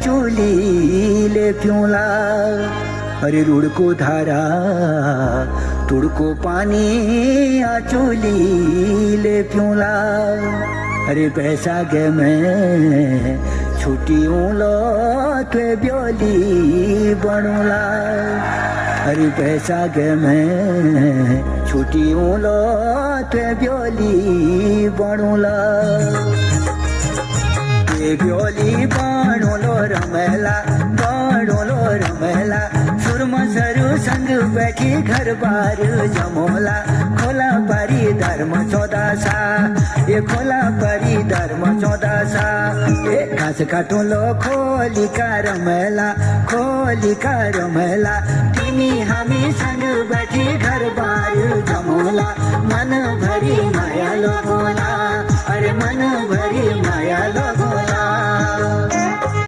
चोली ले प्योला। अरे रुड़ को धारा तुड़ को पानी चोली ले प्योला। अरे पैसा गे मैं छुट्टी लो तो ब्योली बनूला। अरे पैसा गे मैं छुट्टी लो तो ब्योली बनूला। ब्योली बनोलो रमेला बनोलो रमेला। सुरमा सरू संग बैठी घर बार जमोला। खोला परी धर्म 14 सा ये खोला परी धर्म 14 सा। ये घास काटो लो खोली का रमेला खोली का रमेला। तिमी हामी संग बैठी घर बार जमोला। मन भरी माया लो बोला अरे मन भरी माया लो